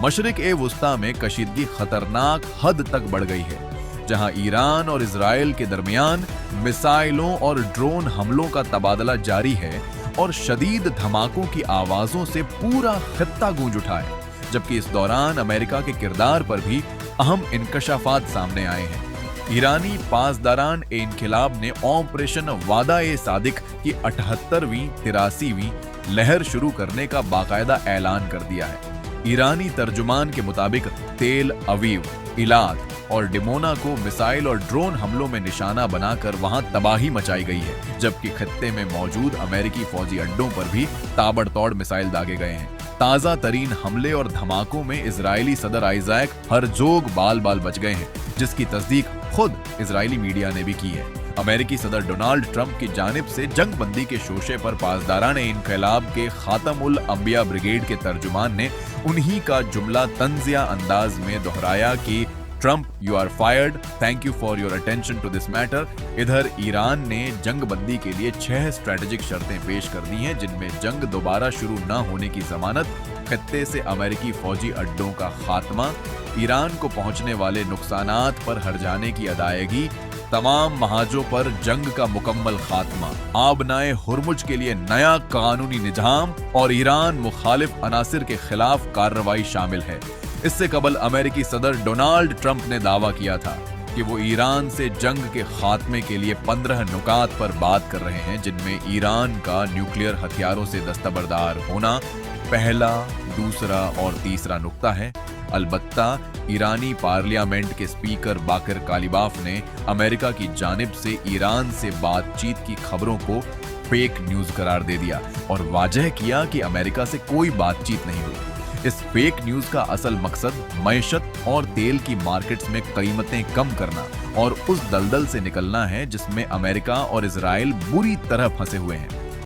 मशरिक वुस्ता में कशीदगी खतरनाक हद तक बढ़ गई है, जहां ईरान और इजराइल के दरमियान मिसाइलों और ड्रोन हमलों का तबादला जारी है और शदीद धमाकों की आवाजों से पूरा खित्ता गूंज उठा है। जबकि इस दौरान अमेरिका के किरदार पर भी अहम इंकशाफात सामने आए हैं। ईरानी पासदारान इनकिलाब ने ऑपरेशन वादा-ए-सादिक की 78वीं 83वीं लहर शुरू करने का बाकायदा ऐलान कर दिया है। ईरानी तर्जुमान के मुताबिक तेल अवीव, इलात और डिमोना को मिसाइल और ड्रोन हमलों में निशाना बनाकर वहां तबाही मचाई गई है, जबकि खित्ते में मौजूद अमेरिकी फौजी अड्डों पर भी ताबड़तोड़ मिसाइल दागे गए हैं। ताजा तरीन हमले और धमाकों में इजरायली सदर आइजैक हरजोग बाल बाल बच गए हैं, जिसकी तस्दीक खुद इजरायली मीडिया ने भी की है। अमेरिकी सदर डोनाल्ड ट्रंप की जानिब से जंग बंदी के शोशे पर पासदारान इनकलाब के खातमुल अंबिया ब्रिगेड के तर्जुमान ने उन्हीं का जुमला तंजिया अंदाज में दोहराया कि Trump, you are fired, thank you for your attention to this matter. इधर ईरान ने जंग बंदी के लिए 6 स्ट्रेटेजिक शर्तें पेश कर दी हैं, जिनमें जंग दोबारा शुरू न होने की जमानत, खत्ते से अमेरिकी फौजी अड्डों का खात्मा, ईरान को पहुंचने वाले नुकसानात पर हर्जाने की अदायगी, तमाम महाजों पर जंग का मुकम्मल खात्मा, आबनाए हुर्मुज के लिए नया कानूनी निजाम और ईरान मुखालिफ अनासिर के खिलाफ कार्रवाई शामिल है। इससे कबल अमेरिकी सदर डोनाल्ड ट्रंप ने दावा किया था कि वो ईरान से जंग के खात्मे के लिए 15 नुकात पर बात कर रहे हैं, जिनमें ईरान का न्यूक्लियर हथियारों से दस्तबरदार होना पहला, दूसरा और तीसरा नुक्ता है। अलबत्ता ईरानी पार्लियामेंट के स्पीकर बाकर कालिबाफ ने अमेरिका की जानिब से ईरान से बातचीत की खबरों को फेक न्यूज करार दे दिया और वाजह किया कि अमेरिका से कोई बातचीत नहीं हुई। इस फेक न्यूज का असल मकसद मईशत और तेल की मार्केट्स में कीमतें कम करना और उस दलदल से निकलना है जिसमें अमेरिका और इजराइल बुरी तरह फंसे हुए हैं।